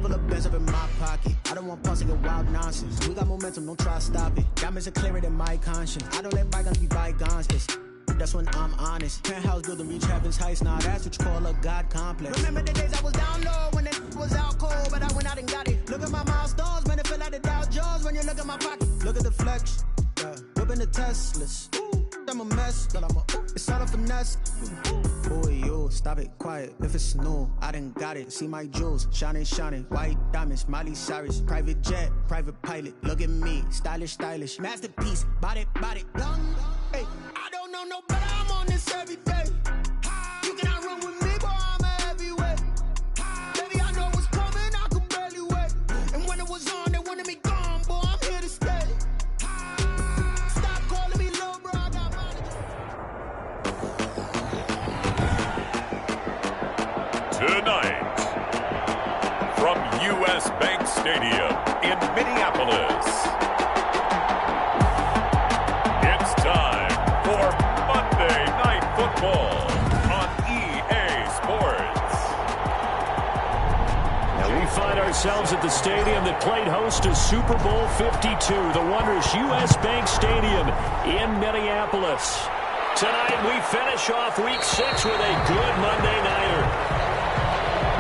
Couple of bins up in my pocket. I don't want pause to get wild nonsense. We got momentum, don't try to stop it. Diamonds are clearer than my conscience. I don't let bygones be bygones, that's when I'm honest. Penthouse building, reach heaven's heights. Now that's what you call a God complex. Remember the days I was down low when it was out cold, but I went out and got it. Look at my milestones, man, it feel like the Dow Jones when you look at my pocket. Look at the flex, whipping the Teslas. I'm a mess, but it's all a finesse. Boy, yo, stop it, quiet. If it's new, I done got it. See my jewels, shining, shining. White diamonds, Miley Cyrus. Private jet, private pilot. Look at me, stylish, stylish. Masterpiece, body, young. Hey, I don't know no better. I'm on this every day. You cannot run with me, boy. I'm a heavyweight. Baby, I know what's coming. I could barely wait. And when it was on, they wanted me gone, boy. I'm here to stay. Stop calling me little bro. I got money. Tonight, from U.S. Bank Stadium in Minneapolis, it's time for Monday Night Football on EA Sports. And we find ourselves at the stadium that played host to Super Bowl 52, the wondrous U.S. Bank Stadium in Minneapolis. Tonight we finish off Week 6 with a good Monday nighter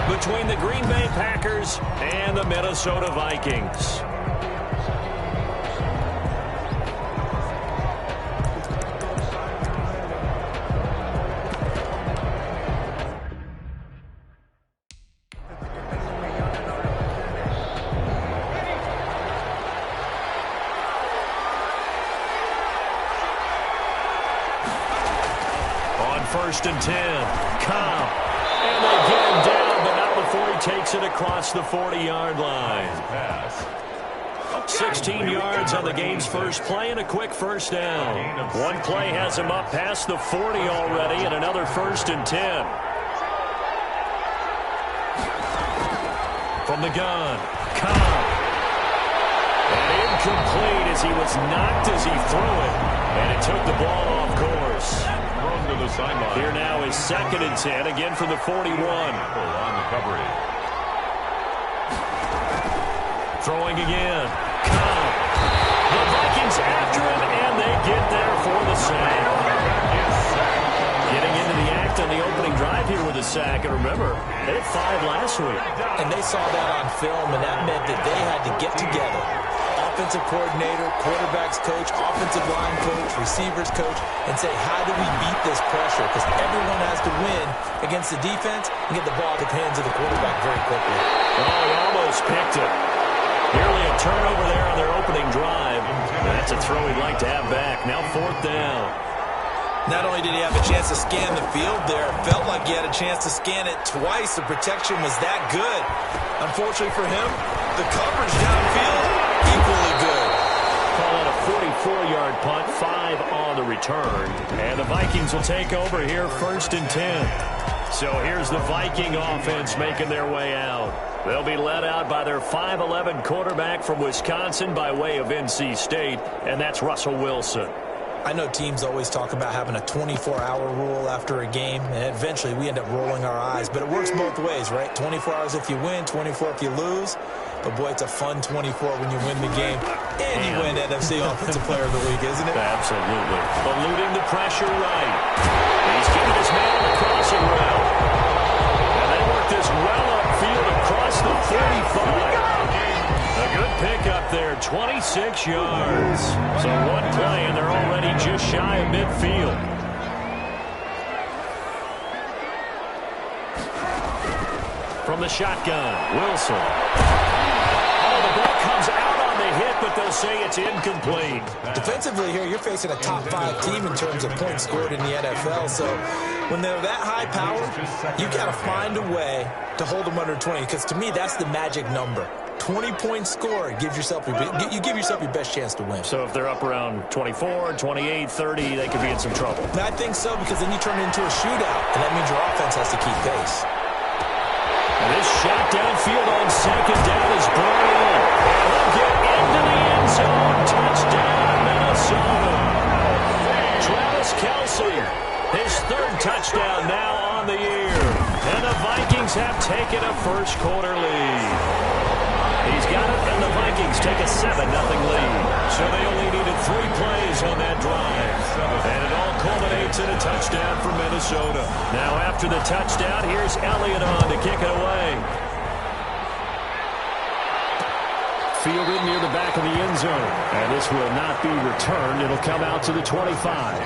between the Green Bay Packers and the Minnesota Vikings. On 1st and 10, Cobb, and they get him down, but not before he takes it across the 40-yard line. 16 yards on the game's first play and a quick first down. One play has him up past the 40 already, and another 1st and 10. From the gun, Cobb. And incomplete as he was knocked as he threw it, and it took the ball off course. To the sideline. Here now is 2nd and 10, again from the 41. On the coverage. Throwing again. Cobb. The Vikings after him, and they get there for the sack. Getting into the act on the opening drive here with a sack. And remember, they had 5 last week. And they saw that on film, and that meant that they had to get together. Offensive coordinator, quarterbacks coach, offensive line coach, receivers coach, and say, how do we beat this pressure? Because everyone has to win against the defense and get the ball to the hands of the quarterback very quickly. Oh, he almost picked it. Nearly a turnover there on their opening drive. That's a throw he'd like to have back. Now 4th down. Not only did he have a chance to scan the field there, it felt like he had a chance to scan it twice. The protection was that good. Unfortunately for him, the coverage downfield, equally good. Call it a 44-yard punt, 5 on the return. And the Vikings will take over here 1st and 10. So here's the Viking offense making their way out. They'll be led out by their 5'11" quarterback from Wisconsin by way of NC State, and that's Russell Wilson. I know teams always talk about having a 24-hour rule after a game, and eventually we end up rolling our eyes. But it works both ways, right? 24 hours if you win, 24 if you lose. But, boy, it's a fun 24 when you win the game. And you win NFC Offensive Player of the Week, isn't it? Absolutely. Eluding the pressure right. He's keeping his man on the crossing route. And they work this well upfield across the 35. A good pickup there, 26 yards. So one play, and they're already just shy of midfield. From the shotgun, Wilson. Oh, the ball comes out on the hit, but they'll say it's incomplete. Defensively here, you're facing a top-5 team in terms of points scored in the NFL. So when they're that high power, you got to find a way to hold them under 20, because to me, that's the magic number. 20 points scored, you give yourself your best chance to win. So if they're up around 24, 28, 30, they could be in some trouble. I think so, because then you turn it into a shootout, and that means your offense has to keep pace. And this shot downfield on 2nd down is brought in. He'll get into the end zone. Touchdown, Minnesota. Travis Kelce, his 3rd touchdown now on the year. And the Vikings have taken a first quarter lead. take a 7-0 lead. So they only needed 3 plays on that drive. And it all culminates in a touchdown for Minnesota. Now after the touchdown, here's Elliott on to kick it away. Fielded near the back of the end zone. And this will not be returned. It'll come out to the 25.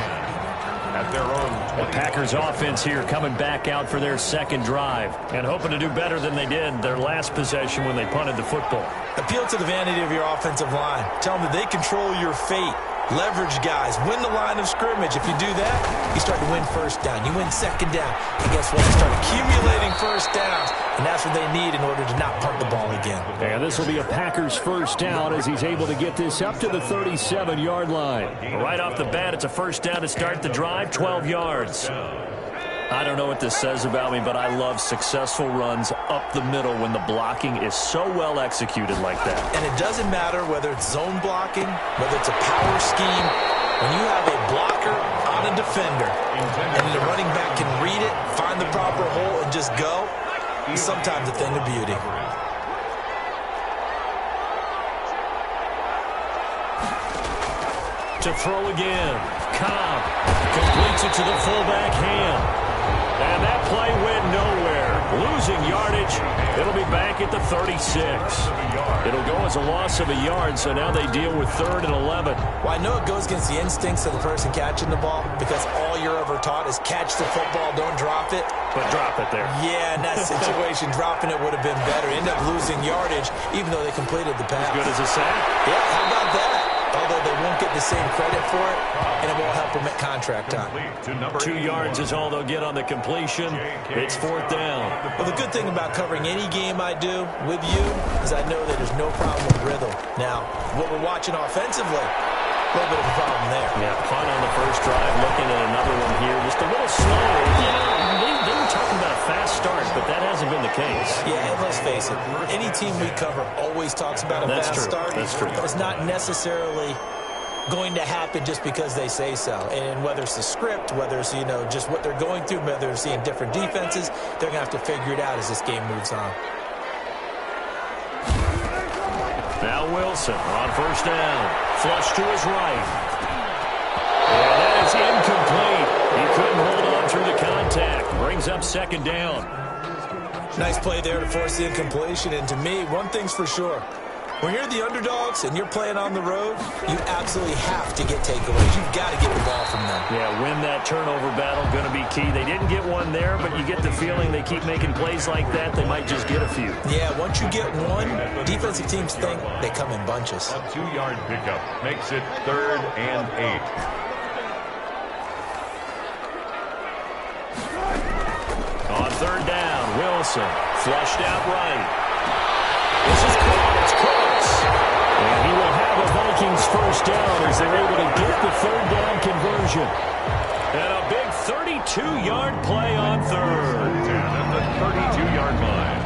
At their own 20. The Packers offense here coming back out for their second drive and hoping to do better than they did their last possession when they punted the football. Appeal to the vanity of your offensive line. Tell them that they control your fate. Leverage guys. Win the line of scrimmage. If you do that, you start to win first down. You win second down. And guess what? You start accumulating first downs. And that's what they need in order to not punt the ball again. And this will be a Packers first down as he's able to get this up to the 37-yard line. Right off the bat, it's a first down to start the drive, 12 yards. I don't know what this says about me, but I love successful runs up the middle when the blocking is so well executed like that. And it doesn't matter whether it's zone blocking, whether it's a power scheme. When you have a blocker on a defender and the running back can read it, find the proper hole, and just go, it's sometimes a thing of beauty. To throw again. Cobb completes it to the fullback Ham. And that play went nowhere. Losing yardage. It'll be back at the 36. It'll go as a loss of a yard, so now they deal with 3rd and 11. Well, I know it goes against the instincts of the person catching the ball because all you're ever taught is catch the football, don't drop it. But drop it there. Yeah, in that situation, dropping it would have been better. End up losing yardage, even though they completed the pass. As good as a sack? Yeah, how about that? Although they won't get the same credit for it, and it won't help them at contract time. 2 yards is all they'll get on the completion. It's 4th down. Well, the good thing about covering any game I do with you is I know that there's no problem with rhythm. Now, what we're watching offensively, a little bit of a problem there. Yeah, punt on the first drive, looking at another one here. Just a little slower. They were talking about a fast start, but that hasn't been the case. Yeah, and let's face it, any team we cover always talks about a fast start. That's true. It's not necessarily going to happen just because they say so. And whether it's the script, whether it's, just what they're going through, whether they're seeing different defenses, they're going to have to figure it out as this game moves on. Now Wilson on first down. Flush to his right. And that is incomplete. He couldn't hold on through the contact. Brings up 2nd down. Nice play there to force the incompletion. And to me, one thing's for sure. When you're the underdogs and you're playing on the road, you absolutely have to get takeaways. You've got to get the ball from them. Yeah, win that turnover battle, going to be key. They didn't get one there, but you get the feeling they keep making plays like that, they might just get a few. Yeah, once you get one, defensive teams think they come in bunches. A 2-yard pickup makes it 3rd and 8. On 3rd down, Wilson flushed out right. This is caught. It's close. And he will have a Vikings first down as they're able to get the 3rd down conversion. And a big 32-yard play on 3rd. And at the 32-yard line.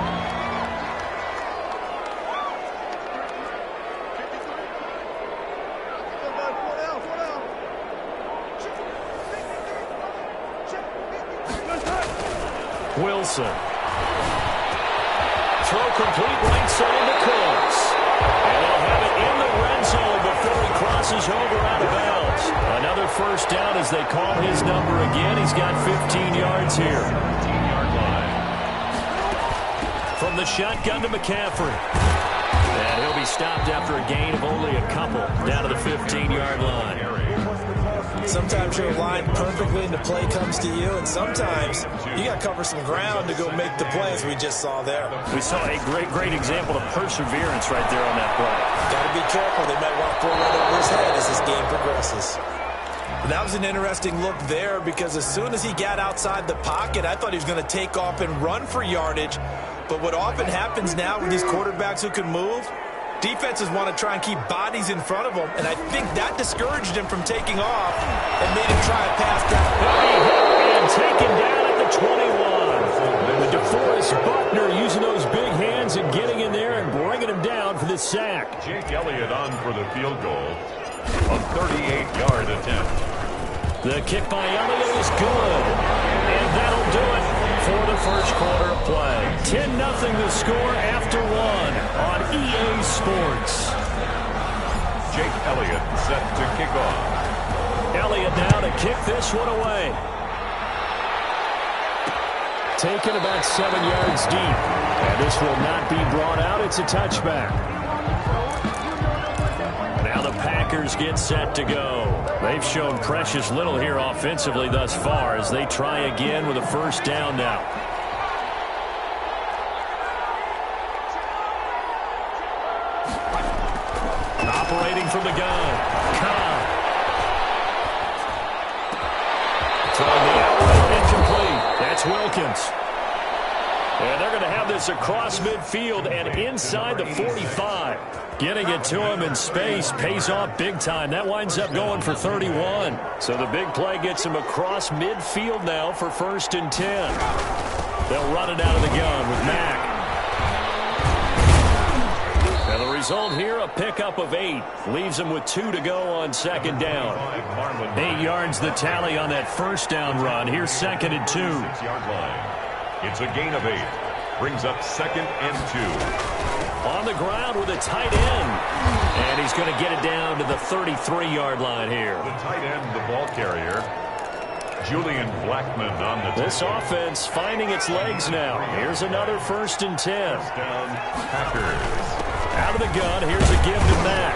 Wilson. Throw complete right side to Cooks. And they'll have it in the red zone before he crosses over out of bounds. Another first down as they call his number again. He's got 15 yards here. 15-yard line. From the shotgun to McCaffrey. And he'll be stopped after a gain of only a couple down to the 15-yard line. Sometimes you're aligned perfectly and the play comes to you, and sometimes you got to cover some ground to go make the play, as we just saw there. We saw a great example of perseverance right there on that play. Got to be careful. They might want to throw right over his head as this game progresses. That was an interesting look there because as soon as he got outside the pocket, I thought he was going to take off and run for yardage. But what often happens now with these quarterbacks who can move, defenses want to try and keep bodies in front of them, and I think that discouraged him from taking off and made him try a pass down. And taken down at the 21. The DeForest Buckner using those big hands and getting in there and bringing him down for the sack. Jake Elliott on for the field goal. A 38-yard attempt. The kick by Elliott is good. And that'll do it for the first quarter of play. 10-0 the score after 1 on EA Sports. Jake Elliott set to kick off. Elliott now to kick this one away. Taken about 7 yards deep. And this will not be brought out. It's a touchback. Now the Packers get set to go. They've shown precious little here offensively thus far as they try again with a first down now. Operating from the gun. Cobb. Throwing the outlet incomplete. That's Wilkins. And they're going to have this across midfield and inside the 45. Getting it to him in space pays off big time. That winds up going for 31. So the big play gets him across midfield now for 1st and 10. They'll run it out of the gun with Mack. And the result here, a pickup of 8. Leaves him with 2 to go on 2nd down. 8 yards the tally on that first down run. Here's 2nd and 2. 6-yard line. It's a gain of 8. Brings up 2nd and 2. On the ground with a tight end. And he's going to get it down to the 33-yard line here. The tight end, the ball carrier, Julian Blackman on the This offense finding its legs now. Here's another 1st and 10. down Packers. Out of the gun, here's a give to Mack.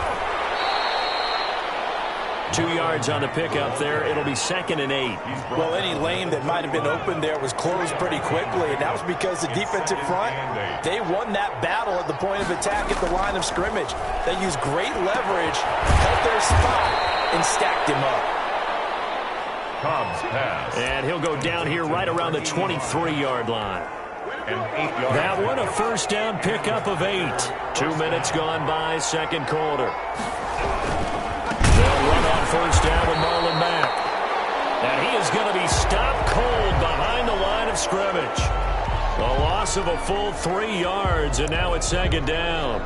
2 yards on the pickup there. It'll be 2nd and 8. Well, any lane that might have been open there was closed pretty quickly, and that was because the defensive front, they won that battle at the point of attack at the line of scrimmage. They used great leverage, held their spot, and stacked him up. Cobb's pass. And he'll go down here right around the 23-yard line. An 8-yard. That one a first down pickup of 8. 2 minutes gone by, 2nd quarter. They'll run on first down with Marlon Mack. And he is going to be stopped cold behind the line of scrimmage. A loss of a full 3 yards, and now it's 2nd down.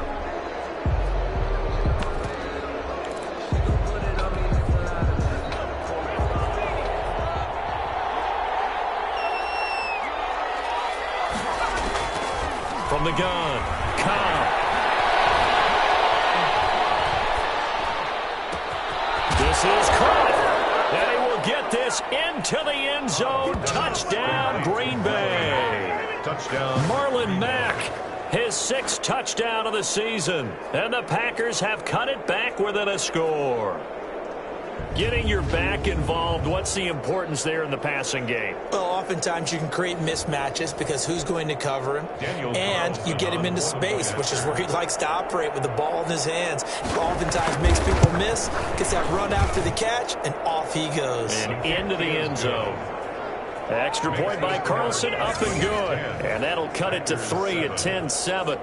From the gun, Cobb. This is caught. And he will get this into the end zone. Touchdown, Green Bay. Touchdown. Marlon Mack, his 6th touchdown of the season. And the Packers have cut it back within a score. Getting your back involved, what's the importance there in the passing game? Well, oftentimes you can create mismatches because who's going to cover him? And you get him into space, which is where he likes to operate with the ball in his hands. Oftentimes makes people miss, gets that run after the catch, and off he goes. And into the end zone. Extra point by Carlson, up and good. And that'll cut it to 3 at 10-7.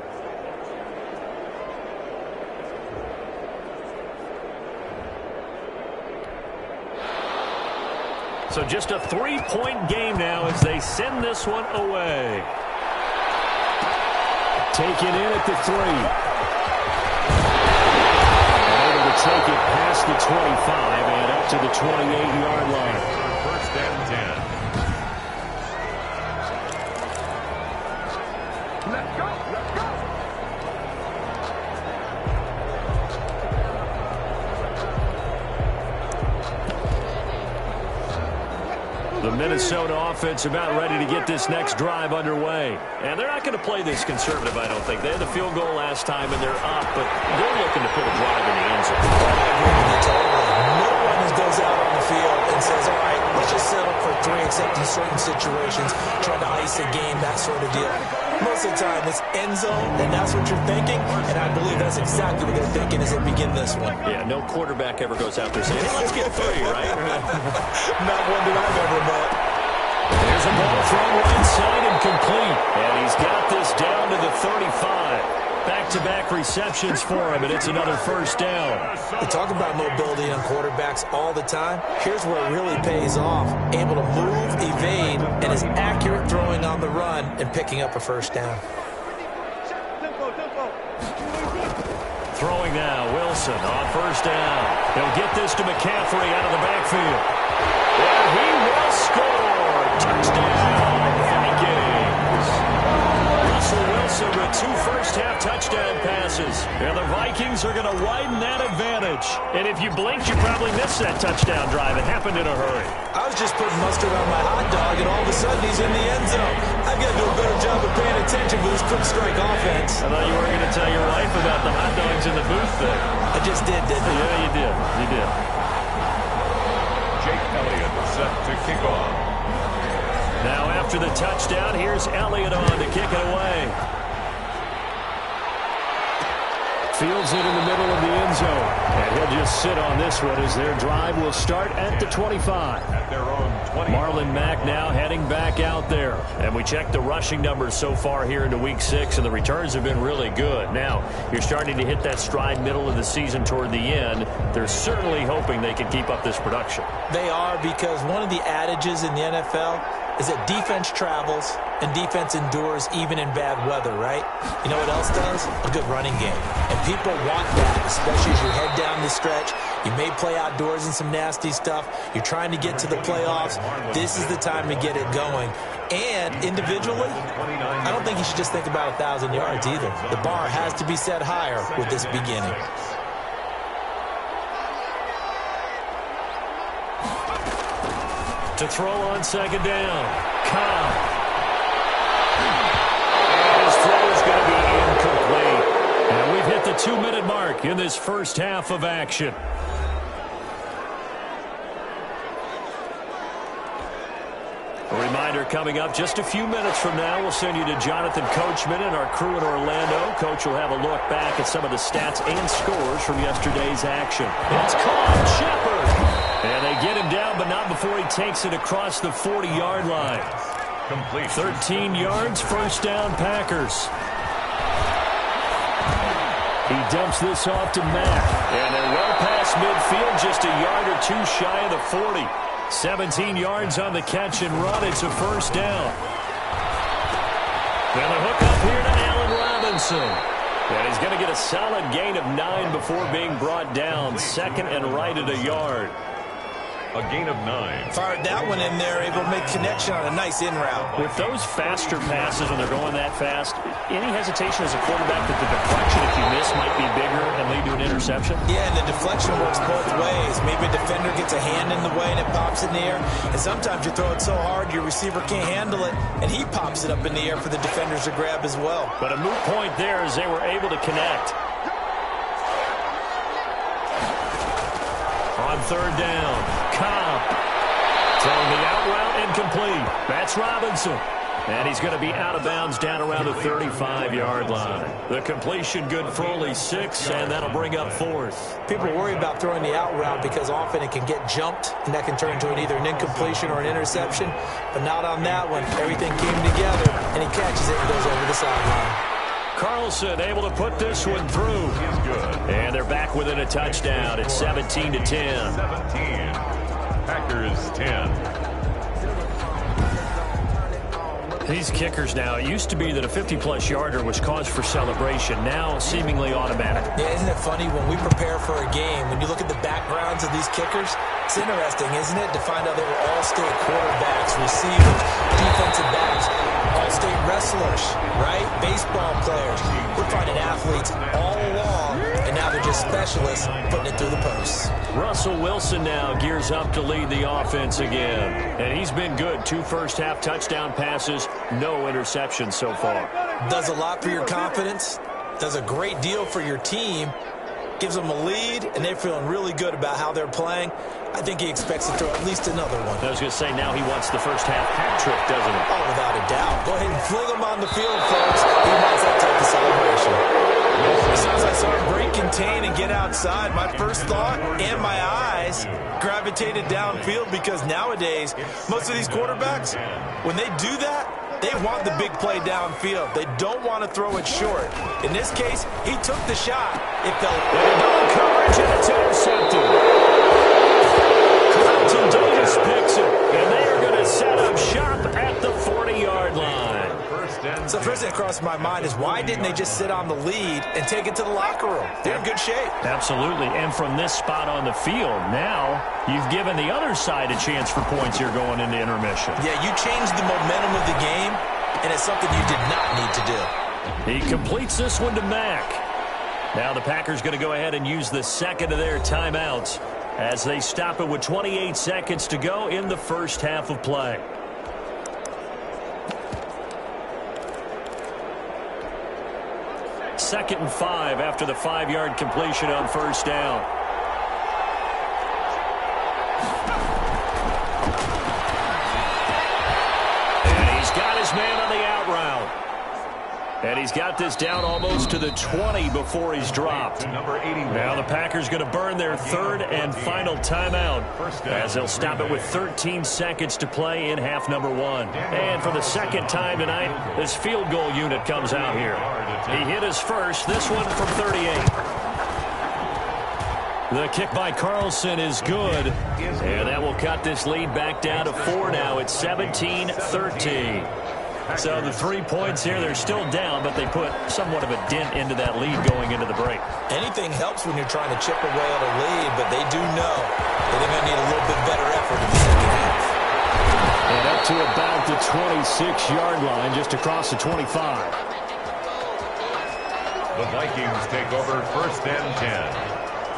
So just a 3-point game now as they send this one away. Taken in at the 3. And able to take it past the 25 and up to the 28-yard line. 1st and 10. Let's go. Let's go. The Minnesota offense about ready to get this next drive underway. And they're not going to play this conservative, I don't think. They had the field goal last time, and they're up, but they're looking to put a drive in the end zone. I agree with you totally. No one just goes out on the field and says, all right, let's just settle for 3, except in certain situations, trying to ice a game, that sort of deal. Most of the time, it's end zone, and that's what you're thinking, and I believe that's exactly what they're thinking as they begin this one. Yeah, no quarterback ever goes out there saying, hey, let's get 3, right? Not one that I've ever met. There's a ball thrown right side and complete. And he's got this down to the 35. Back-to-back receptions for him, and it's another first down. We talk about mobility on quarterbacks all the time. Here's where it really pays off. Able to move, evade, and is accurate throwing on the run and picking up a first down. Throwing now, Wilson on first down. He'll get this to McCaffrey out of the backfield. And he will score. Touchdown, Vikings. Russell Wilson 2 first-half touchdown passes. And the Vikings are going to widen that advantage. And if you blinked, you probably missed that touchdown drive. It happened in a hurry. I was just putting mustard on my hot dog, and all of a sudden he's in the end zone. I've got to do a better job of paying attention with this quick-strike offense. I thought you were going to tell your wife about the hot dogs in the booth there. I just did, didn't I? Yeah, you did. You did. Jake Elliott set to kick off. Now after the touchdown, here's Elliott on to kick it away. Fields it in the middle of the end zone. And he'll just sit on this one as their drive will start at the 25. At their own 20. Marlon Mack now heading back out there. And we checked the rushing numbers so far here into Week 6, and the returns have been really good. Now, you're starting to hit that stride middle of the season toward the end. They're certainly hoping they can keep up this production. They are, because one of the adages in the NFL is that defense travels and defense endures even in bad weather, right? You know what else does? A good running game. And people want that, especially as you head down the stretch. You may play outdoors in some nasty stuff. You're trying to get to the playoffs. This is the time to get it going. And individually, I don't think you should just think about 1,000 yards either. The bar has to be set higher with this beginning. To throw on second down. Cobb. And his throw is going to be incomplete. And we've hit the 2-minute mark in this first half of action. A reminder coming up just a few minutes from now, we'll send you to Jonathan Coachman and our crew in Orlando. Coach will have a look back at some of the stats and scores from yesterday's action. It's caught. Shepard. And they get him down, but not before he takes it across the 40-yard line. Complete. 13 yards, first down, Packers. He dumps this off to Mack. And they're well past midfield, just a yard or two shy of the 40. 17 yards on the catch and run. It's a first down. And the hook up here to Allen Robinson. And he's going to get a solid gain of 9 before being brought down. Second and right at a yard. A gain of 9. Fired that one in there, able to make connection on a nice in route. With those faster passes, when they're going that fast, any hesitation as a quarterback that the deflection, if you miss, might be bigger and lead to an interception? Yeah, and the deflection works both ways. Maybe a defender gets a hand in the way and it pops in the air. And sometimes you throw it so hard your receiver can't handle it, and he pops it up in the air for the defenders to grab as well. But a moot point there as they were able to connect. On third down, Cobb throwing the out route incomplete. That's Robinson. And he's going to be out of bounds down around the 35-yard line. The completion good for only 6, and that'll bring up fourth. People worry about throwing the out route because often it can get jumped, and that can turn into either an incompletion or an interception. But not on that one. Everything came together, and he catches it and goes over the sideline. Carlson able to put this one through. He's good. And they're back within a touchdown. It's 17-10. 17. Packers 10. These kickers now, it used to be that a 50-plus yarder was cause for celebration. Now, seemingly automatic. Yeah, isn't it funny when we prepare for a game, when you look at the backgrounds of these kickers, it's interesting, isn't it, to find out they were all-state quarterbacks, receivers, defensive backs, all-state wrestlers, right? Baseball players. We're finding athletes all along, and now they're just specialists putting it through the posts. Russell Wilson now gears up to lead the offense again. And he's been good. 2 first-half touchdown passes, no interceptions so far. Does a lot for your confidence, does a great deal for your team, gives them a lead, and they're feeling really good about how they're playing. I think he expects to throw at least another one. I was going to say, now he wants the first-half hat trick, doesn't he? Oh, without a doubt. Go ahead and fling him on the field, folks. He wants that type of celebration. As soon as I saw him break contain and get outside, my first thought and my eyes gravitated downfield, because nowadays, most of these quarterbacks, when they do that, they want the big play downfield. They don't want to throw it short. In this case, he took the shot. It fell double coverage, and it's intercepted. Carlton Davis picks it, and they are going to set up shop at the 40-yard line. So the first thing that crossed my mind is, why didn't they just sit on the lead and take it to the locker room? They're in good shape. Absolutely, and from this spot on the field, now you've given the other side a chance for points here going into intermission. Yeah, you changed the momentum of the game, and it's something you did not need to do. He completes this one to Mack. Now the Packers going to go ahead and use the second of their timeouts as they stop it with 28 seconds to go in the first half of play. Second and 5 after the 5-yard completion on first down. And he's got his man on the out route. And he's got this down almost to the 20 before he's dropped. Now the Packers going to burn their third and final timeout as they'll stop it with 13 seconds to play in half number 1. And for the second time tonight, this field goal unit comes out here. He hit his first, this one from 38. The kick by Carlson is good, and that will cut this lead back down to 4 now. It's 17-13. So the 3 points here, they're still down, but they put somewhat of a dent into that lead going into the break. Anything helps when you're trying to chip away at a lead, but they do know that they're going to need a little bit better effort in the second half. And up to about the 26-yard line, just across the 25. The Vikings take over first and 10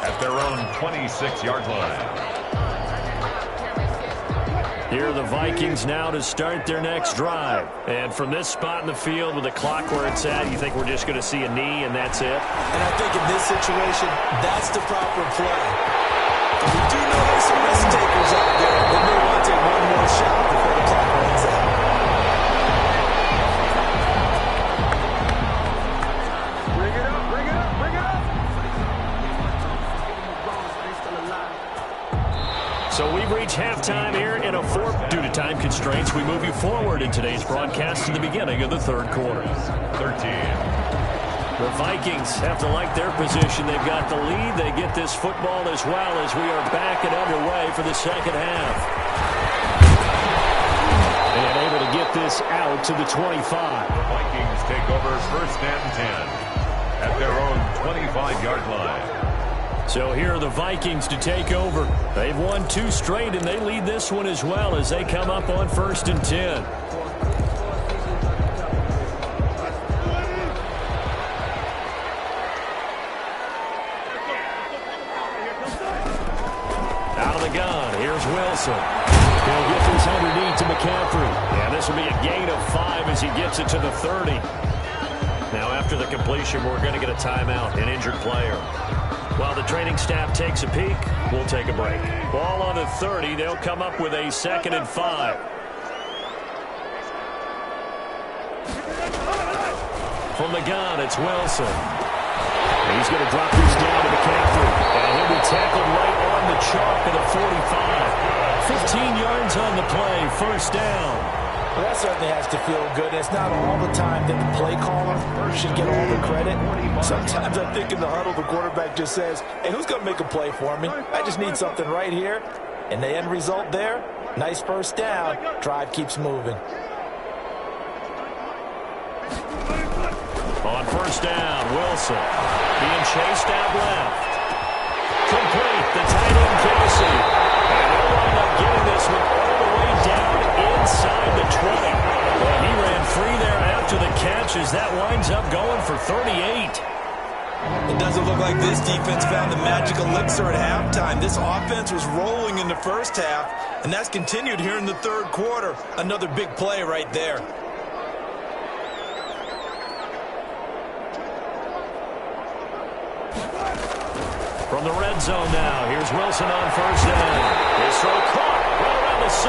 at their own 26-yard line. Here are the Vikings now to start their next drive. And from this spot in the field with the clock where it's at, you think we're just going to see a knee and that's it? And I think in this situation, that's the proper play. But we do know there's some risk takers out there. They may want to take one more shot before the clock runs out. Bring it up, bring it up, bring it up. So we've reached halftime here in a fourth. Due to time constraints, we move you forward in today's broadcast to the beginning of the third quarter. 13. The Vikings have to like their position. They've got the lead. They get this football as well as we are back and underway for the second half. And able to get this out to the 25. The Vikings take over first and 10 at their own 25-yard line. So here are the Vikings to take over. They've won 2 straight, and they lead this one as well as they come up on first and 10. Out of the gun, here's Wilson. He'll get this underneath to McCaffrey. And this will be a gain of 5 as he gets it to the 30. Now after the completion, we're going to get a timeout, an injured player. While the training staff takes a peek, we'll take a break. Ball on the 30. They'll come up with a 2nd and 5. From the gun, it's Wilson. He's going to drop this down to McCaffrey. And he'll be tackled right on the chalk of the 45. 15 yards on the play, first down. Well, that certainly has to feel good. It's not all the time that the play caller should get all the credit. Sometimes I think in the huddle, the quarterback just says, hey, who's going to make a play for me? I just need something right here. And the end result there, nice first down. Drive keeps moving. On first down, Wilson being chased out left. Complete, the tight end Casey. And they'll wind up getting this one all the way down inside the 20. Well, he ran free there after the catch as that winds up going for 38. It doesn't look like this defense found the magic elixir at halftime. This offense was rolling in the first half, and that's continued here in the third quarter. Another big play right there. From the red zone now, here's Wilson on first down. His throw caught right around the 6.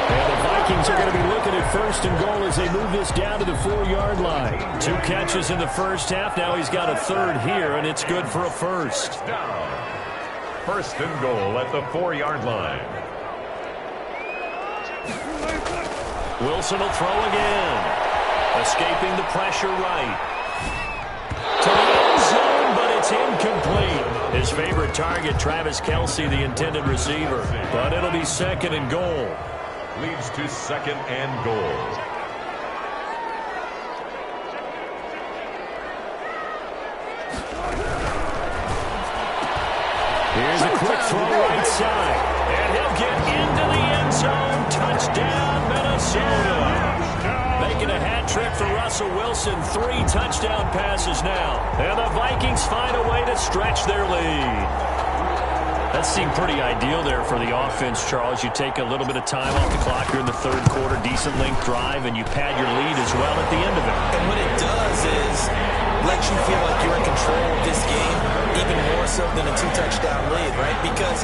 And the Vikings are going to be looking at first and goal as they move this down to the 4-yard line. 2 catches in the first half. Now he's got a third here, and it's good for a first. Down. First and goal at the 4-yard line. Wilson will throw again. Escaping the pressure right. To the end zone, but it's incomplete. His favorite target, Travis Kelce, the intended receiver. But it'll be second and goal. Leads to second and goal. Here's a quick throw right side. And he'll get into the end zone. Touchdown, Minnesota. They making a hat trick for Russell Wilson. 3 touchdown passes now. And the Vikings find a way to stretch their lead. That seemed pretty ideal there for the offense, Charles. You take a little bit of time off the clock here in the third quarter, decent length drive, and you pad your lead as well at the end of it. And what it does is let you feel like you're in control of this game, even more so than a 2-touchdown lead, right? Because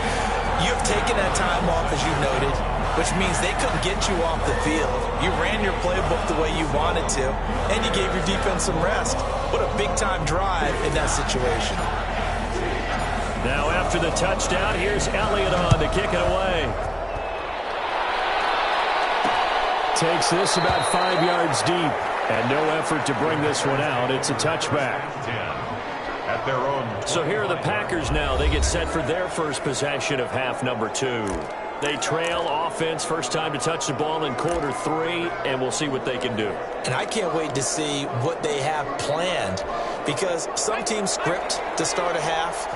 you've taken that time off, as you noted, which means they couldn't get you off the field. You ran your playbook the way you wanted to, and you gave your defense some rest. What a big-time drive in that situation. Now after the touchdown, here's Elliott on to kick it away. Takes this about 5 yards deep, and no effort to bring this one out. It's a touchback. 10 at their own. So here are the Packers now. They get set for their first possession of half number 2. They trail offense, first time to touch the ball in quarter 3, and we'll see what they can do. And I can't wait to see what they have planned, because some teams script to start a half.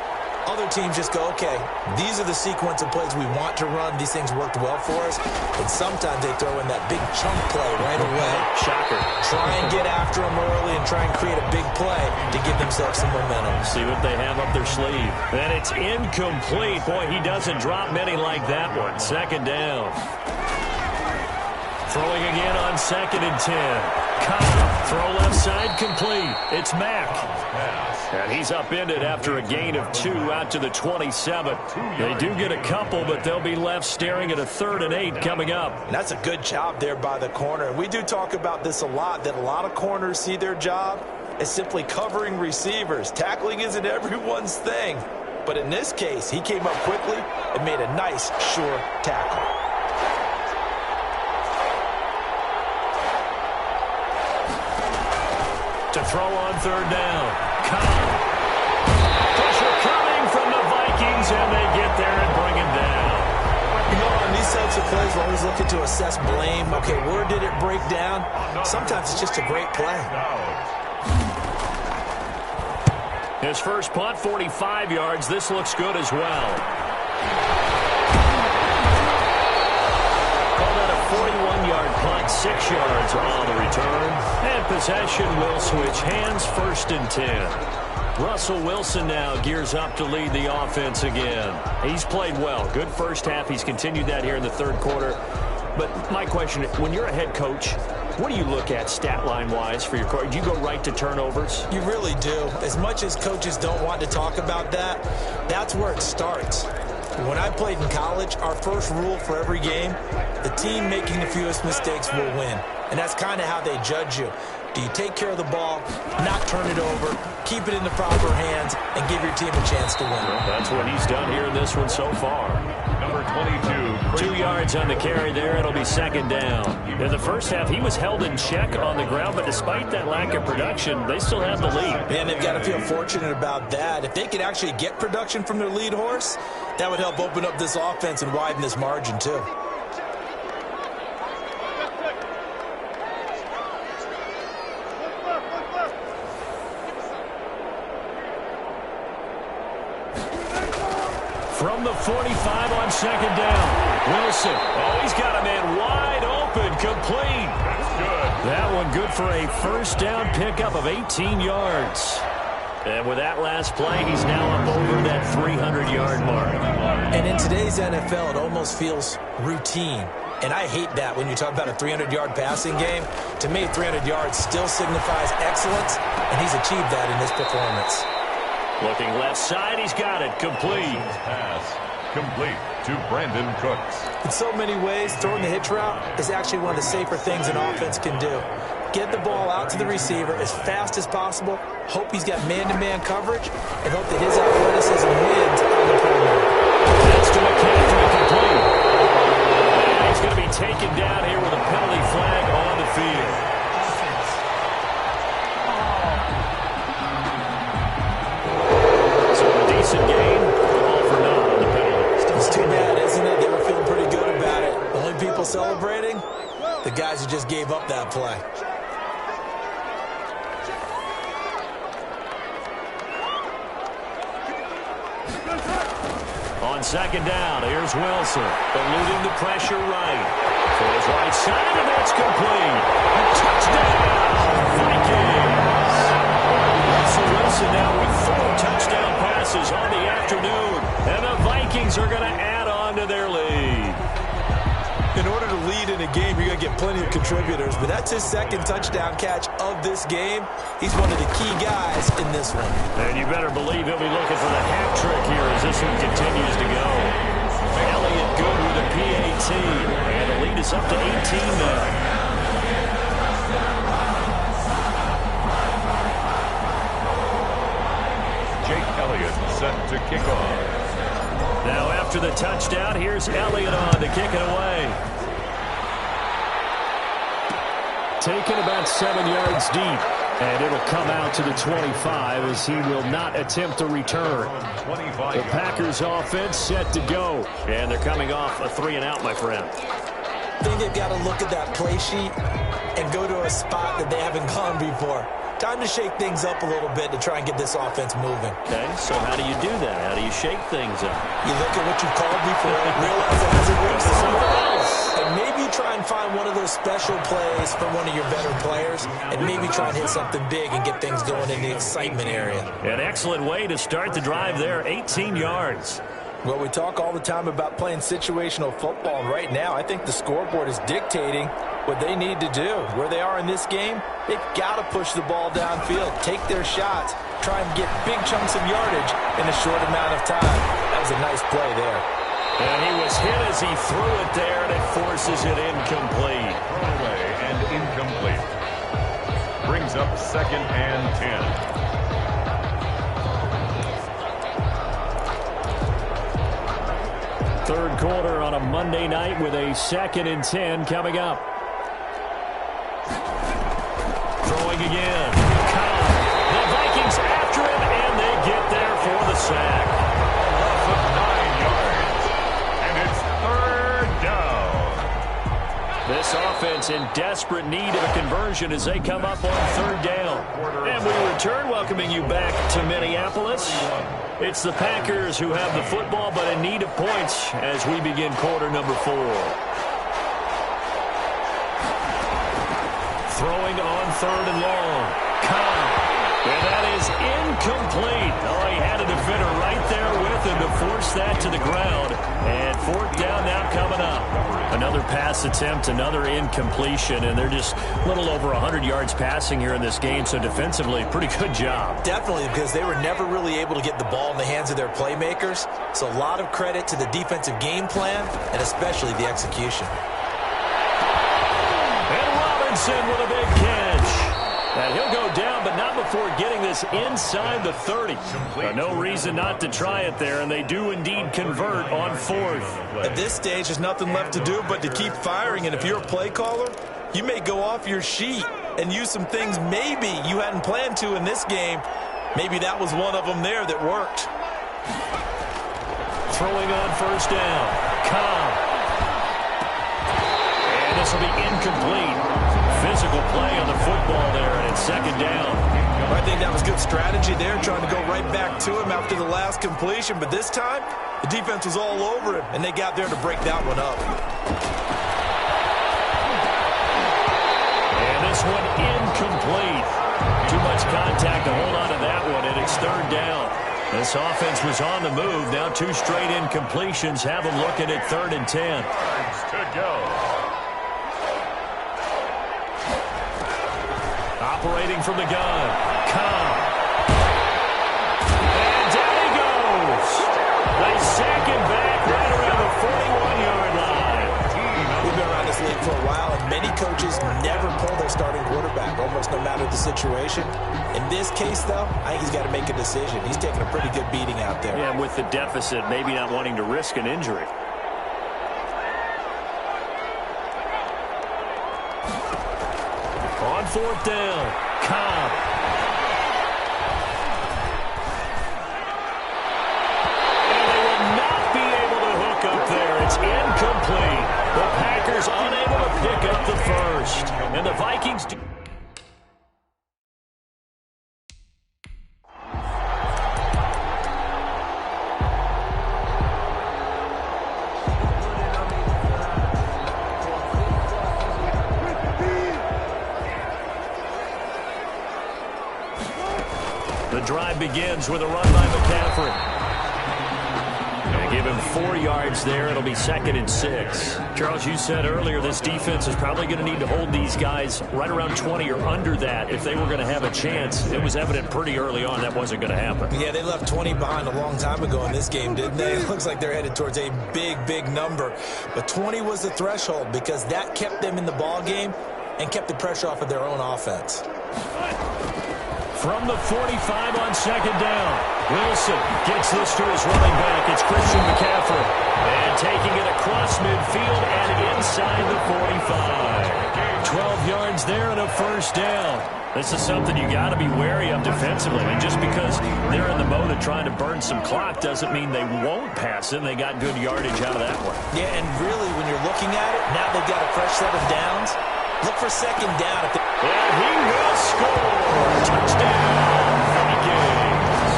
Other teams just go, okay, these are the sequence of plays we want to run. These things worked well for us. And sometimes they throw in that big chunk play right away. Shocker. Try and get after them early and try and create a big play to give themselves some momentum. See what they have up their sleeve. And it's incomplete. Boy, he doesn't drop many like that one. Second down. Throwing again on 2nd and 10. Cobb, throw left side complete. It's Mack. And he's upended after a gain of 2 out to the 27. They do get a couple, but they'll be left staring at a 3rd and 8 coming up. And that's a good job there by the corner. We do talk about this a lot, that a lot of corners see their job as simply covering receivers. Tackling isn't everyone's thing. But in this case, he came up quickly and made a nice, sure tackle. To throw on 3rd down. Cobb. Pressure coming from the Vikings, and they get there and bring him down. You know, on these types of plays, we're always looking to assess blame. Okay, where did it break down? Sometimes it's just a great play. His first punt, 45 yards. This looks good as well. Call that a 41-yard punt, 6 yards on the return. And possession will switch hands, 1st and 10. Russell Wilson now gears up to lead the offense again. He's played well. Good first half. He's continued that here in the third quarter. But my question, when you're a head coach, what do you look at stat line-wise for your coach? Do you go right to turnovers? You really do. As much as coaches don't want to talk about that, that's where it starts. When I played in college, our first rule for every game, the team making the fewest mistakes will win. And that's kind of how they judge you. Do you take care of the ball, not turn it over, keep it in the proper hands, and give your team a chance to win? Well, that's what he's done here in this one so far. Number 22. 2 yards on the carry there. It'll be 2nd down. In the first half, he was held in check on the ground, but despite that lack of production, they still have the lead. Man, they've got to feel fortunate about that. If they could actually get production from their lead horse, that would help open up this offense and widen this margin, too. From the 45 on 2nd down. Wilson. Oh, he's got a man wide open. Complete. That's good. That one good for a first down pickup of 18 yards. And with that last play, he's now up over that 300-yard mark. And in today's NFL, it almost feels routine. And I hate that when you talk about a 300-yard passing game. To me, 300 yards still signifies excellence, and he's achieved that in this performance. Looking left side, he's got it. Complete. Pass complete to Brandon Cooks. In so many ways, throwing the hitch route is actually one of the safer things an offense can do. Get the ball out to the receiver as fast as possible, hope he's got man-to-man coverage, and hope that his athleticism wins on the perimeter. That's to McCaffrey, complete. And he's going to be taken down here with a penalty flag on the field. So a decent game, but all for naught on the penalty. It's too bad, isn't it? They were feeling pretty good about it. The only people celebrating, the guys who just gave up that play. on second down. Here's Wilson, eluding the pressure right. For his right side, and that's complete. Touchdown, Vikings! Russell Wilson now with 4 touchdown passes on the afternoon. And the Vikings are going to add on to their lead. In order to lead in a game, you're going to get plenty of contributors, but that's his second touchdown catch of this game. He's one of the key guys in this one. And you better believe he'll be looking for the hat trick here as this one continues to go. Elliott good with a PAT, and the lead is up to 18 now. Jake Elliott set to kick off. Now after the touchdown, here's Elliott on to kick it away. Taken about 7 yards deep, and it'll come out to the 25 as he will not attempt a return. The Packers offense set to go, and they're coming off a 3-and-out, my friend. I think they've got to look at that play sheet and go to a spot that they haven't gone before. Time to shake things up a little bit to try and get this offense moving. Okay, so how do you do that? How do you shake things up? You look at what you've called before, realize it hasn't worked somewhere else, and maybe try and find one of those special plays from one of your better players, and maybe try and hit something big and get things going in the excitement area. An excellent way to start the drive there, 18 yards. Well, we talk all the time about playing situational football, and right now I think the scoreboard is dictating what they need to do. Where they are in this game, they've got to push the ball downfield, take their shots, try and get big chunks of yardage in a short amount of time. That was a nice play there. And he was hit as he threw it there, and it forces it incomplete. Away and incomplete. Brings up 2nd and 10. Third quarter on a Monday night with a 2nd and 10 coming up. Throwing again. The Vikings after him, and they get there for the sack. Loss of 9 yards. And it's 3rd down. This offense in desperate need of a conversion as they come up on 3rd down. And we return, welcoming you back to Minneapolis. It's the Packers who have the football, but in need of points as we begin quarter number 4. Throwing on 3rd and long. And that is incomplete. Oh, he had a defender right there with him to force that to the ground. And 4th down now coming up. Another pass attempt, another incompletion, and they're just a little over 100 yards passing here in this game, so defensively, pretty good job. Definitely, because they were never really able to get the ball in the hands of their playmakers. So a lot of credit to the defensive game plan, and especially the execution. And Robinson with a big catch. And he'll go down, but not before getting this inside the 30. No reason not to try it there, and they do indeed convert on 4th. At this stage, there's nothing left to do but to keep firing, and if you're a play caller, you may go off your sheet and use some things maybe you hadn't planned to in this game. Maybe that was one of them there that worked. Throwing on 1st down. And this will be incomplete. Physical play on the football there, and it's 2nd down. I think that was good strategy there, trying to go right back to him after the last completion. But this time, the defense was all over him, and they got there to break that one up. And this one incomplete. Too much contact to hold on to that one, and it's 3rd down. This offense was on the move. Now 2 straight incompletions have them looking at 3rd and 10. To go. Operating from the gun. And down he goes. They sack him back right around the 41-yard line. We've been around this league for a while, and many coaches never pull their starting quarterback, almost no matter the situation. In this case, though, I think he's got to make a decision. He's taking a pretty good beating out there. Yeah, with the deficit, maybe not wanting to risk an injury. On 4th down, Cobb. And they will not be able to hook up there. It's incomplete. The Packers unable to pick up the first. And the Vikings do. The drive begins with a run by McCaffrey. Going to give him 4 yards there. It'll be 2nd and 6. Charles, you said earlier this defense is probably going to need to hold these guys right around 20 or under that if they were going to have a chance. It was evident pretty early on that wasn't going to happen. Yeah, they left 20 behind a long time ago in this game, didn't they? It looks like they're headed towards a big number. But 20 was the threshold because that kept them in the ball game and kept the pressure off of their own offense. From the 45 on 2nd down, Wilson gets this to his running back. It's Christian McCaffrey. And taking it across midfield and inside the 45. 12 yards there and a 1st down. This is something you got to be wary of defensively. And just because they're in the mode of trying to burn some clock doesn't mean they won't pass it. They got good yardage out of that one. Yeah, and really when you're looking at it, now they've got a fresh set of downs. Look for 2nd down. And he will score. Touchdown, Vikings.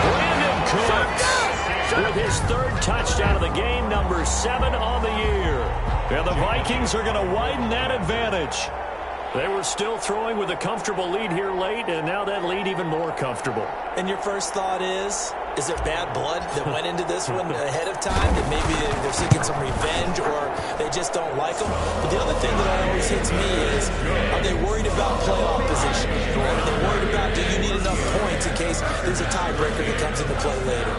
Brandon Cooks with his 3rd touchdown of the game, number 7 on the year. And the Vikings are going to widen that advantage. They were still throwing with a comfortable lead here late, and now that lead even more comfortable. And your first thought is there bad blood that went into this one ahead of time? That maybe they're seeking some revenge or they just don't like them? But the other thing that always hits me is, are they worried about playoff position? Or are they worried about, do you need enough points in case there's a tiebreaker that comes into play later?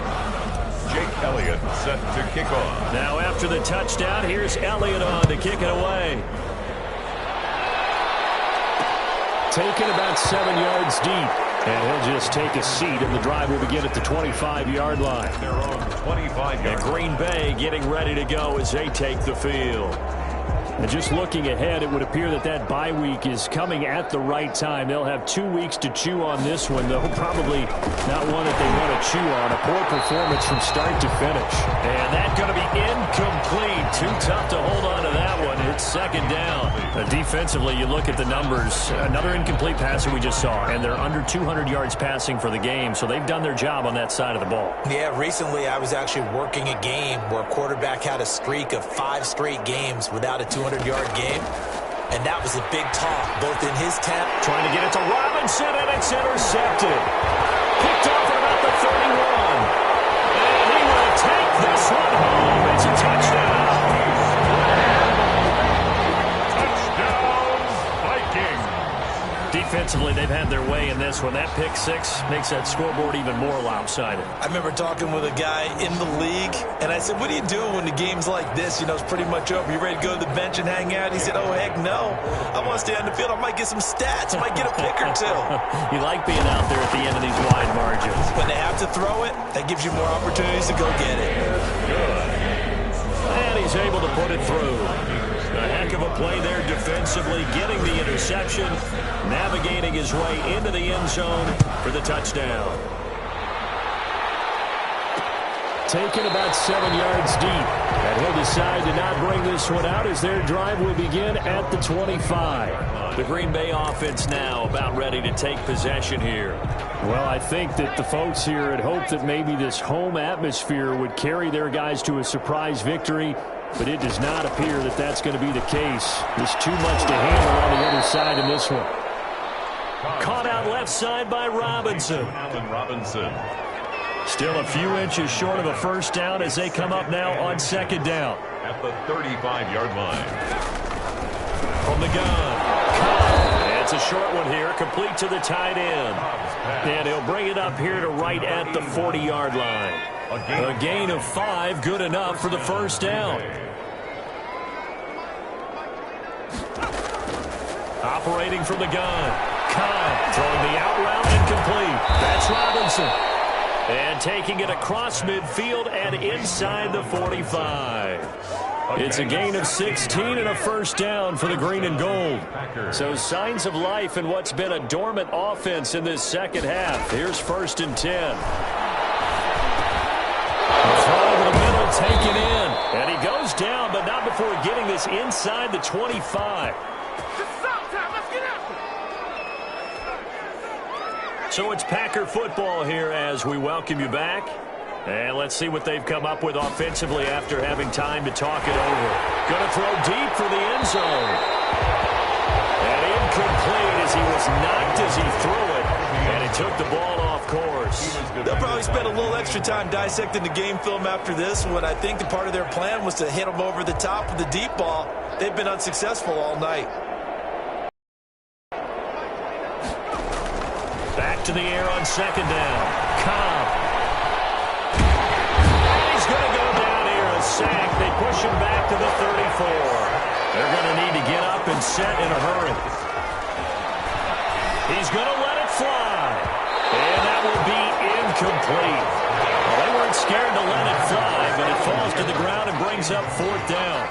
Jake Elliott set to kick off. Now after the touchdown, here's Elliott on to kick it away. Taken about 7 yards deep. And he'll just take a seat, and the drive will begin at the 25-yard line. They're on 25 yards. Green Bay getting ready to go as they take the field. And just looking ahead, it would appear that bye week is coming at the right time. They'll have 2 weeks to chew on this one, though probably not one that they want to chew on. A poor performance from start to finish. And that's going to be incomplete. Too tough to hold on to that one. It's 2nd down. Defensively, you look at the numbers. Another incomplete passer we just saw, and they're under 200 yards passing for the game, so they've done their job on that side of the ball. Yeah, recently I was actually working a game where a quarterback had a streak of 5 straight games without a 200-yard game, and that was a big talk, both in his tent. Trying to get it to Robinson, and it's intercepted. Picked off at about the 31. And he will take this one home. It's a touchdown. Defensively, they've had their way in this one. That pick 6 makes that scoreboard even more lopsided. I remember talking with a guy in the league, and I said, what do you do when the game's like this? You know, it's pretty much over. You ready to go to the bench and hang out? He said, oh, heck no. I want to stay on the field. I might get some stats. I might get a pick or 2. You like being out there at the end of these wide margins. When they have to throw it, that gives you more opportunities to go get it. And he's able to put it through. A heck of a play there defensively, getting the interception, navigating his way into the end zone for the touchdown. Taken about 7 yards deep, and he'll decide to not bring this one out as their drive will begin at the 25. The Green Bay offense now about ready to take possession here. Well, I think that the folks here had hoped that maybe this home atmosphere would carry their guys to a surprise victory, but it does not appear that that's going to be the case. There's too much to handle on the other side in this one. Caught out left side by Robinson. Still a few inches short of a 1st down as they come up now on 2nd down. At the 35-yard line. From the gun. It's a short one here, complete to the tight end. And he'll bring it up here to right at the 40-yard line. A gain of 5, good enough for the 1st down. Operating from the gun. Kyle throwing the out route incomplete. That's Robinson. And taking it across midfield and inside the 45. It's a gain of 16 and a 1st down for the green and gold. So signs of life in what's been a dormant offense in this 2nd half. Here's 1st and 10. Throw over the middle, taken in. And he goes down, but not before getting this inside the 25. So it's Packer football here as we welcome you back. And let's see what they've come up with offensively after having time to talk it over. Going to throw deep for the end zone. And incomplete as he was knocked as he threw it. And he took the ball They'll probably spend a little extra time dissecting the game film after this one. I think the part of their plan was to hit them over the top of the deep ball. They've been unsuccessful all night. Back to the air on second down. Cobb. And he's going to go down here. A sack. They push him back to the 34. They're going to need to get up and set in a hurry. He's going to let it fly. And that will be incomplete. Well, they weren't scared to let it fly, but it falls to the ground and brings up fourth down.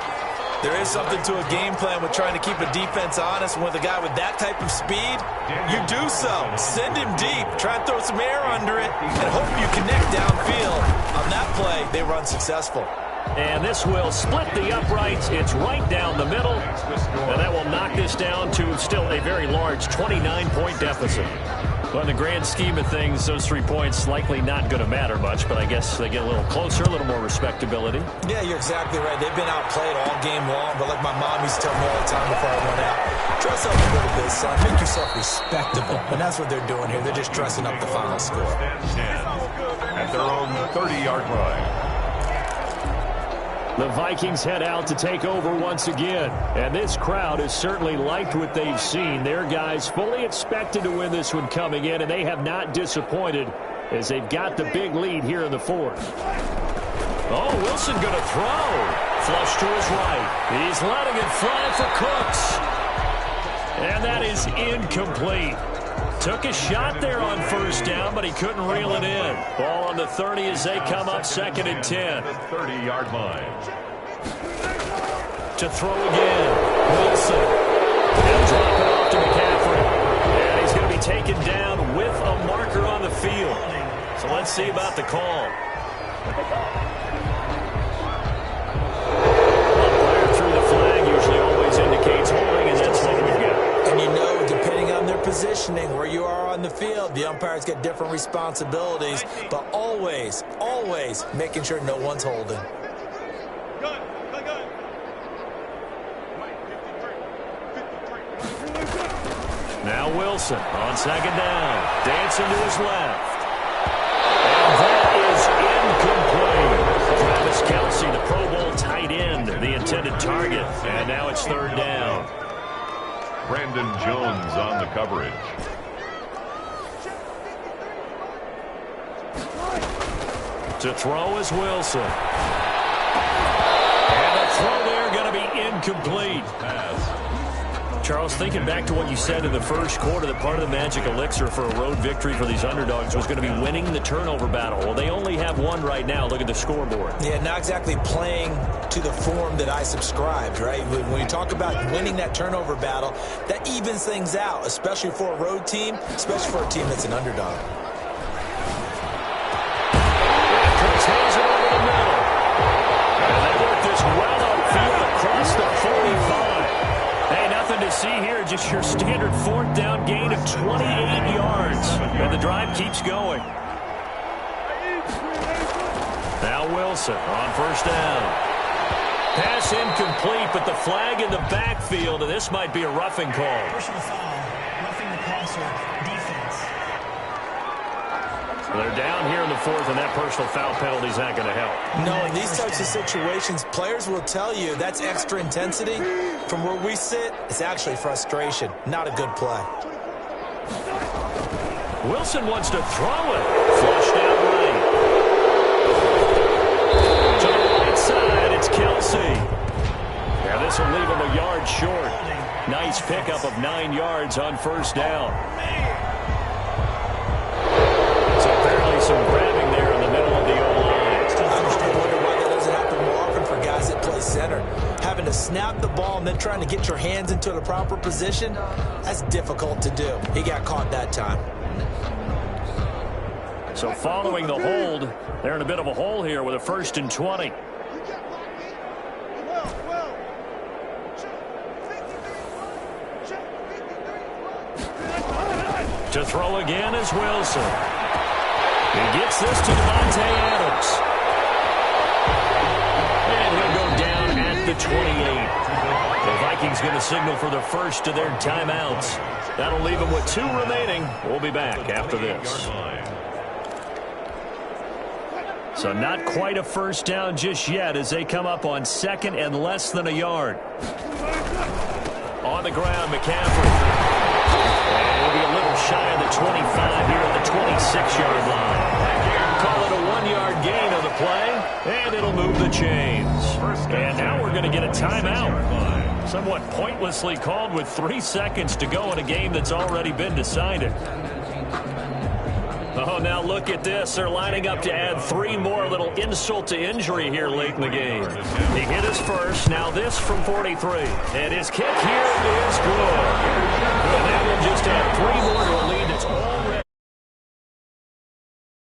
There is something to a game plan with trying to keep a defense honest. With a guy with that type of speed, you do so. Send him deep. Try and throw some air under it and hope you connect downfield. On that play, they were unsuccessful. And this will split the uprights. It's right down the middle. And that will knock this down to still a very large 29-point deficit. Well, in the grand scheme of things, those 3 points likely not going to matter much, but I guess they get a little closer, a little more respectability. Yeah, you're exactly right. They've been outplayed all game long, but like my mom used to tell me all the time before I went out, dress up a little bit, son. Make yourself respectable. And that's what they're doing here. They're just dressing up the final score. At their own 30-yard line. The Vikings head out to take over once again. And this crowd has certainly liked what they've seen. Their guys fully expected to win this one coming in, and they have not disappointed as they've got the big lead here in the fourth. Oh, Wilson going to throw. Flush to his right. He's letting it fly for Cooks. And that is incomplete. Took a shot there on first down, but he couldn't reel it in. Ball on the 30 as they come up second and 10. The 30-yard line. To throw again. Wilson. He'll drop it off to McCaffrey. And he's going to be taken down with a marker on the field. So let's see about the call. Umpire through the flag usually always indicates holding, and that's what we've got. And you know, depending on their positioning, where you are on the field, the umpires get different responsibilities, but always, always making sure no one's holding. Now Wilson on second down, dancing to his left. And that is incomplete. Travis Kelce, the Pro Bowl tight end, the intended target. And now it's third down. Brandon Jones on the coverage. To throw is Wilson. And the throw there going to be incomplete. Pass. Charles, thinking back to what you said in the first quarter, that part of the magic elixir for a road victory for these underdogs was going to be winning the turnover battle. Well, they only have one right now. Look at the scoreboard. Yeah, not exactly playing to the form that I subscribed, right? When you talk about winning that turnover battle, that evens things out, especially for a road team, especially for a team that's an underdog. Hands it over the middle. And they work this well upfield across the 45. Hey, nothing to see here, just your standard fourth down gain of 28 yards. And the drive keeps going. Now Wilson on first down. Pass incomplete, but the flag in the backfield, and this might be a roughing call. Personal foul, roughing the passer, defense. They're down here in the fourth, and that personal foul penalty is not going to help. No, in these types of situations, players will tell you that's extra intensity. From where we sit, it's actually frustration, not a good play. Wilson wants to throw it. Flushed out right. To the right side, it's Kelce. Now this will leave him a yard short. Nice pickup of 9 yards on first down. Some grabbing there in the middle of the O-line. I wonder why that doesn't happen more often for guys that play center. Having to snap the ball and then trying to get your hands into the proper position, that's difficult to do. He got caught that time. So following the hold, they're in a bit of a hole here with a 1st and 20. To throw again is Wilson. He gets this to Devontae Adams. And he'll go down at the 28. The Vikings going to signal for the first of their timeouts. That'll leave them with 2 remaining. We'll be back after this. So not quite a first down just yet as they come up on second and less than a yard. On the ground, McCaffrey. And it'll be a little shy of the 25 here at the 26-yard line. Call it a 1-yard gain on the play, and it'll move the chains. And now we're going to get a timeout. Somewhat pointlessly called with 3 seconds to go in a game that's already been decided. Oh, now look at this. They're lining up to add 3 more, a little insult to injury here late in the game. He hit his first. Now this from 43. And his kick here is good. And that will just add 3 more to a lead